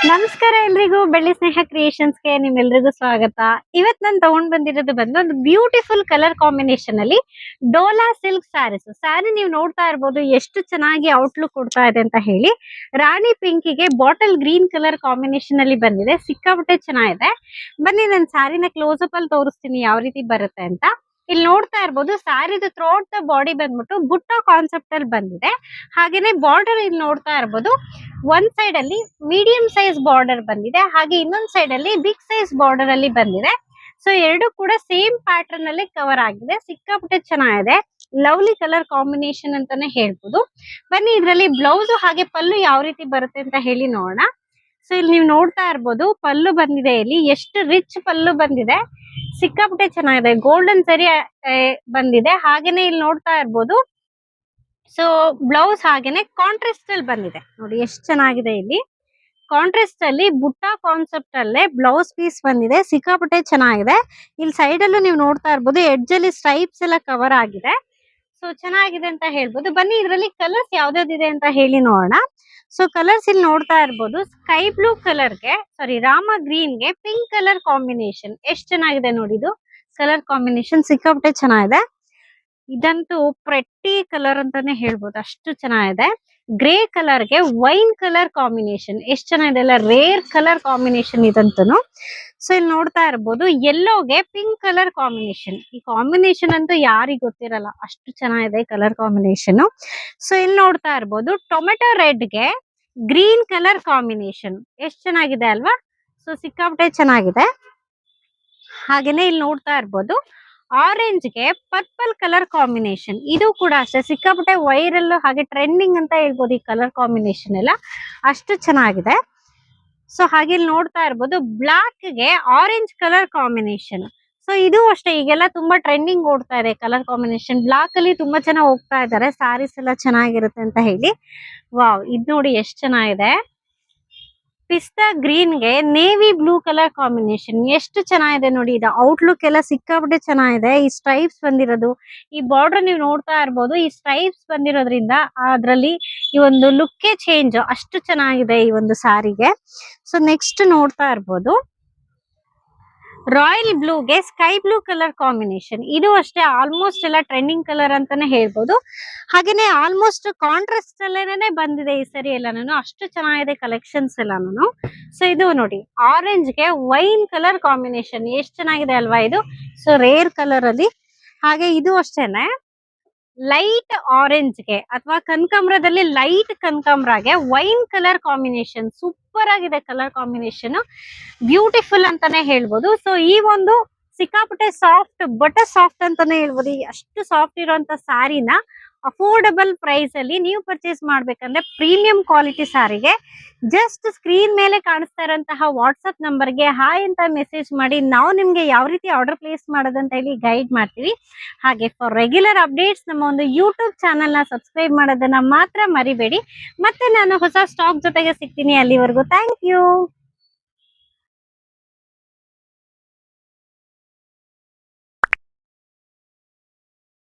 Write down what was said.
ನಮಸ್ಕಾರ ಎಲ್ರಿಗೂ ಬೆಳ್ಳಿ ಸ್ನೇಹ ಕ್ರಿಯೇಷನ್ಸ್ಗೆ ನಿಮ್ಮೆಲ್ರಿಗೂ ಸ್ವಾಗತ. ಇವತ್ ನಾನು ತಗೊಂಡ್ ಬಂದಿರೋದು ಬಂದು ಒಂದು ಬ್ಯೂಟಿಫುಲ್ ಕಲರ್ ಕಾಂಬಿನೇಷನ್ ಅಲ್ಲಿ ಡೋಲಾ ಸಿಲ್ಕ್ ಸ್ಯಾರೀಸ್. ಸ್ಯಾರಿ ನೀವು ನೋಡ್ತಾ ಇರ್ಬೋದು ಎಷ್ಟು ಚೆನ್ನಾಗಿ ಔಟ್ಲುಕ್ ಕೊಡ್ತಾ ಇದೆ ಅಂತ ಹೇಳಿ. ರಾಣಿ ಪಿಂಕಿಗೆ ಬಾಟಲ್ ಗ್ರೀನ್ ಕಲರ್ ಕಾಂಬಿನೇಷನ್ ಅಲ್ಲಿ ಬಂದಿದೆ, ಸಿಕ್ಕಾಪಟ್ಟೆ ಚೆನ್ನಾಗಿದೆ. ಬನ್ನಿ ನಾನು ಸ್ಯಾರಿನ ಕ್ಲೋಸ್ ಅಪ್ ಅಲ್ಲಿ ತೋರಿಸ್ತೀನಿ ಯಾವ ರೀತಿ ಬರುತ್ತೆ ಅಂತ. ಇಲ್ಲಿ ನೋಡ್ತಾ ಇರ್ಬೋದು ಸ್ಯಾರಿದು ಥ್ರೋಟ್ ದ ಬಾಡಿ ಬಂದ್ಬಿಟ್ಟು ಬುಟ್ಟ ಕಾನ್ಸೆಪ್ಟ್ ಅಲ್ಲಿ ಬಂದಿದೆ. ಹಾಗೇನೆ ಬಾರ್ಡರ್ ಇಲ್ಲಿ ನೋಡ್ತಾ ಇರ್ಬೋದು ಒಂದ್ ಸೈಡ್ ಅಲ್ಲಿ ಮೀಡಿಯಂ ಸೈಜ್ ಬಾರ್ಡರ್ ಬಂದಿದೆ, ಹಾಗೆ ಇನ್ನೊಂದ್ ಸೈಡ್ ಅಲ್ಲಿ ಬಿಗ್ ಸೈಜ್ ಬಾರ್ಡರ್ ಅಲ್ಲಿ ಬಂದಿದೆ. ಸೊ ಎರಡು ಕೂಡ ಸೇಮ್ ಪ್ಯಾಟರ್ನ್ ಅಲ್ಲಿ ಕವರ್ ಆಗಿದೆ, ಸಿಕ್ಕಾಪಟ್ಟೆ ಚೆನ್ನಾಗಿದೆ. ಲವ್ಲಿ ಕಲರ್ ಕಾಂಬಿನೇಷನ್ ಅಂತಾನೆ ಹೇಳ್ಬೋದು. ಬನ್ನಿ ಇದರಲ್ಲಿ ಬ್ಲೌಸ್ ಹಾಗೆ ಪಲ್ಲು ಯಾವ ರೀತಿ ಬರುತ್ತೆ ಅಂತ ಹೇಳಿ ನೋಡೋಣ. ಸೊ ಇಲ್ಲಿ ನೀವು ನೋಡ್ತಾ ಇರ್ಬೋದು ಪಲ್ಲು ಬಂದಿದೆ, ಇಲ್ಲಿ ಎಷ್ಟು ರಿಚ್ ಪಲ್ಲು ಬಂದಿದೆ, ಸಿಕ್ಕಾಪಟ್ಟೆ ಚೆನ್ನಾಗಿದೆ. ಗೋಲ್ಡನ್ ಸರಿ ಬಂದಿದೆ. ಹಾಗೇನೆ ಇಲ್ಲಿ ನೋಡ್ತಾ ಇರ್ಬೋದು ಸೊ ಬ್ಲೌಸ್ ಹಾಗೇನೆ ಕಾಂಟ್ರಾಸ್ಟ್ ಅಲ್ಲಿ ಬಂದಿದೆ, ನೋಡಿ ಎಷ್ಟು ಚೆನ್ನಾಗಿದೆ. ಇಲ್ಲಿ ಕಾಂಟ್ರಾಸ್ಟ್ ಅಲ್ಲಿ ಬುಟ್ಟ ಕಾನ್ಸೆಪ್ಟ್ ಅಲ್ಲೇ ಬ್ಲೌಸ್ ಪೀಸ್ ಬಂದಿದೆ, ಸಿಕ್ಕಾಪಟ್ಟೆ ಚೆನ್ನಾಗಿದೆ. ಇಲ್ಲಿ ಸೈಡ್ ಅಲ್ಲೂ ನೀವು ನೋಡ್ತಾ ಇರ್ಬೋದು ಎಡ್ಜ್ ಅಲ್ಲಿ ಸ್ಟ್ರೈಪ್ಸ್ ಎಲ್ಲ ಕವರ್ ಆಗಿದೆ. ಸೊ ಚೆನ್ನಾಗಿದೆ ಅಂತ ಹೇಳ್ಬೋದು. ಬನ್ನಿ ಇದರಲ್ಲಿ ಕಲರ್ಸ್ ಯಾವ್ದಾವ್ದಿದೆ ಅಂತ ಹೇಳಿ ನೋಡೋಣ. ಸೊ ಕಲರ್ಸ್ ಇಲ್ಲಿ ನೋಡ್ತಾ ಇರ್ಬೋದು ಸ್ಕೈ ಬ್ಲೂ ಕಲರ್ಗೆ ರಾಮ ಗ್ರೀನ್ಗೆ ಪಿಂಕ್ ಕಲರ್ ಕಾಂಬಿನೇಷನ್ ಎಷ್ಟು ಚೆನ್ನಾಗಿದೆ ನೋಡಿ. ಇದು ಕಲರ್ ಕಾಂಬಿನೇಷನ್ ಸಿಕ್ಕಾಪಟ್ಟೆ ಚೆನ್ನಾಗಿದೆ. ಇದಂತೂ ಪ್ರೆಟ್ಟಿ ಕಲರ್ ಅಂತಾನೆ ಹೇಳ್ಬೋದು, ಅಷ್ಟು ಚೆನ್ನಾಗಿದೆ. ಗ್ರೇ ಕಲರ್ಗೆ ವೈನ್ ಕಲರ್ ಕಾಂಬಿನೇಷನ್ ಎಷ್ಟು ಚೆನ್ನಾಗಿದೆ, ಎಲ್ಲ ರೇರ್ ಕಲರ್ ಕಾಂಬಿನೇಷನ್ ಇದಂತೂ. ಸೊ ಇಲ್ಲಿ ನೋಡ್ತಾ ಇರ್ಬೋದು ಯೆಲ್ಲೋಗೆ ಪಿಂಕ್ ಕಲರ್ ಕಾಂಬಿನೇಷನ್. ಈ ಕಾಂಬಿನೇಷನ್ ಅಂತೂ ಯಾರಿಗ್ ಗೊತ್ತಿರಲ್ಲ, ಅಷ್ಟು ಚೆನ್ನಾಗಿದೆ ಕಲರ್ ಕಾಂಬಿನೇಷನ್. ಸೊ ಇಲ್ಲಿ ನೋಡ್ತಾ ಇರ್ಬೋದು ಟೊಮೆಟೊ ರೆಡ್ಗೆ ಗ್ರೀನ್ ಕಲರ್ ಕಾಂಬಿನೇಷನ್ ಎಷ್ಟು ಚೆನ್ನಾಗಿದೆ ಅಲ್ವಾ. ಸೊ ಸಿಕ್ಕಾಪಟ್ಟೆ ಚೆನ್ನಾಗಿದೆ. ಹಾಗೇನೆ ಇಲ್ಲಿ ನೋಡ್ತಾ ಇರ್ಬೋದು ಆರೆಂಜ್ಗೆ ಪರ್ಪಲ್ ಕಲರ್ ಕಾಂಬಿನೇಷನ್, ಇದು ಕೂಡ ಅಷ್ಟೇ ಸಿಕ್ಕಾಪಟ್ಟೆ ವೈರಲ್ ಹಾಗೆ ಟ್ರೆಂಡಿಂಗ್ ಅಂತ ಹೇಳ್ಬೋದು ಈ ಕಲರ್ ಕಾಂಬಿನೇಷನ್ ಎಲ್ಲ, ಅಷ್ಟು ಚೆನ್ನಾಗಿದೆ. ಸೊ ಹಾಗೆ ಇಲ್ಲಿ ನೋಡ್ತಾ ಇರ್ಬೋದು ಬ್ಲಾಕ್ಗೆ ಆರೆಂಜ್ ಕಲರ್ ಕಾಂಬಿನೇಷನ್. ಸೊ ಇದು ಅಷ್ಟೇ ಈಗೆಲ್ಲ ತುಂಬಾ ಟ್ರೆಂಡಿಂಗ್ ಓಡ್ತಾ ಇದೆ ಕಲರ್ ಕಾಂಬಿನೇಷನ್. ಬ್ಲಾಕ್ ಅಲ್ಲಿ ತುಂಬಾ ಜನ ಹೋಗ್ತಾ ಇದ್ದಾರೆ, ಸ್ಯಾರೀಸ್ ಎಲ್ಲ ಚೆನ್ನಾಗಿರುತ್ತೆ ಅಂತ ಹೇಳಿ. ವಾವ್, ಇದು ನೋಡಿ ಎಷ್ಟು ಚೆನ್ನಾಗಿದೆ. ಪಿಸ್ತಾ ಗ್ರೀನ್ಗೆ ನೇವಿ ಬ್ಲೂ ಕಲರ್ ಕಾಂಬಿನೇಷನ್ ಎಷ್ಟು ಚೆನ್ನಾಗಿದೆ ನೋಡಿ. ಇದು ಔಟ್ಲುಕ್ ಎಲ್ಲ ಸಿಕ್ಕಾಪಟ್ಟೆ ಚೆನ್ನಾಗಿದೆ. ಈ ಸ್ಟ್ರೈಪ್ಸ್ ಬಂದಿರೋದು, ಈ ಬಾರ್ಡರ್ ನೀವು ನೋಡ್ತಾ ಇರ್ಬೋದು, ಈ ಸ್ಟ್ರೈಪ್ಸ್ ಬಂದಿರೋದ್ರಿಂದ ಅದ್ರಲ್ಲಿ ಈ ಒಂದು ಲುಕ್ಕೇ ಚೇಂಜ್, ಅಷ್ಟು ಚೆನ್ನಾಗಿದೆ ಈ ಒಂದು ಸ್ಯಾರಿಗೆ. ಸೊ ನೆಕ್ಸ್ಟ್ ನೋಡ್ತಾ ಇರ್ಬೋದು ರಾಯಲ್ ಬ್ಲೂಗೆ ಸ್ಕೈ ಬ್ಲೂ ಕಲರ್ ಕಾಂಬಿನೇಷನ್, ಇದು ಅಷ್ಟೇ ಆಲ್ಮೋಸ್ಟ್ ಎಲ್ಲ ಟ್ರೆಂಡಿಂಗ್ ಕಲರ್ ಅಂತಾನೆ ಹೇಳ್ಬೋದು. ಹಾಗೇನೆ ಆಲ್ಮೋಸ್ಟ್ ಕಾಂಟ್ರಾಸ್ಟ್ ಅಲ್ಲೇನೆ ಬಂದಿದೆ ಈ ಸರಿ ಎಲ್ಲಾನು, ಅಷ್ಟು ಚೆನ್ನಾಗಿದೆ ಕಲೆಕ್ಷನ್ಸ್ ಎಲ್ಲಾನು. ಸೊ ಇದು ನೋಡಿ ಆರೆಂಜ್ಗೆ ವೈನ್ ಕಲರ್ ಕಾಂಬಿನೇಷನ್ ಎಷ್ಟು ಚೆನ್ನಾಗಿದೆ ಅಲ್ವಾ ಇದು. ಸೊ ರೇರ್ ಕಲರ್ ಅಲ್ಲಿ. ಹಾಗೆ ಇದು ಅಷ್ಟೇನೆ ಲೈಟ್ ಆರೆಂಜ್ಗೆ ಅಥವಾ ಕನಕಾಂಬರದಲ್ಲಿ ಲೈಟ್ ಕನಕಾಂಬರಗೆ ವೈನ್ ಕಲರ್ ಕಾಂಬಿನೇಷನ್, ಸೂಪರ್ ಆಗಿದೆ ಕಲರ್ ಕಾಂಬಿನೇಷನ್, ಬ್ಯೂಟಿಫುಲ್ ಅಂತಾನೆ ಹೇಳ್ಬೋದು. ಸೊ ಈ ಒಂದು ಸಿಕ್ಕಾಪಟ್ಟೆ ಸಾಫ್ಟ್ ಬಟರ್ ಸಾಫ್ಟ್ ಅಂತಾನೆ ಹೇಳ್ಬೋದು. ಅಷ್ಟು ಸಾಫ್ಟ್ ಇರುವಂತ ಸ್ಯಾರಿನ ಅಫೋರ್ಡಬಲ್ ಪ್ರೈಸ್ ಅಲ್ಲಿ ನೀವು ಪರ್ಚೇಸ್ ಮಾಡ್ಬೇಕಂದ್ರೆ ಪ್ರೀಮಿಯಂ ಕ್ವಾಲಿಟಿ ಸ್ಯಾರಿಗೆ ಜಸ್ಟ್ ಸ್ಕ್ರೀನ್ ಮೇಲೆ ಕಾಣಿಸ್ತಾ ಇರೋಂತಹ ವಾಟ್ಸ್ಆಪ್ ನಂಬರ್ಗೆ ಹಾಯ್ ಅಂತ ಮೆಸೇಜ್ ಮಾಡಿ ನಾವು ನಿಮ್ಗೆ ಯಾವ ರೀತಿ ಆರ್ಡರ್ ಪ್ಲೇಸ್ ಮಾಡೋದಂತ ಹೇಳಿ ಗೈಡ್ ಮಾಡ್ತೀವಿ. ಹಾಗೆ ಫಾರ್ ರೆಗ್ಯುಲರ್ ಅಪ್ಡೇಟ್ಸ್ ನಮ್ಮ ಒಂದು ಯೂಟ್ಯೂಬ್ ಚಾನಲ್ ನ ಸಬ್ಸ್ಕ್ರೈಬ್ ಮಾಡೋದನ್ನ ಮಾತ್ರ ಮರಿಬೇಡಿ. ಮತ್ತೆ ನಾನು ಹೊಸ ಸ್ಟಾಕ್ ಜೊತೆಗೆ ಸಿಗ್ತೀನಿ, ಅಲ್ಲಿವರೆಗೂ ಥ್ಯಾಂಕ್ ಯು.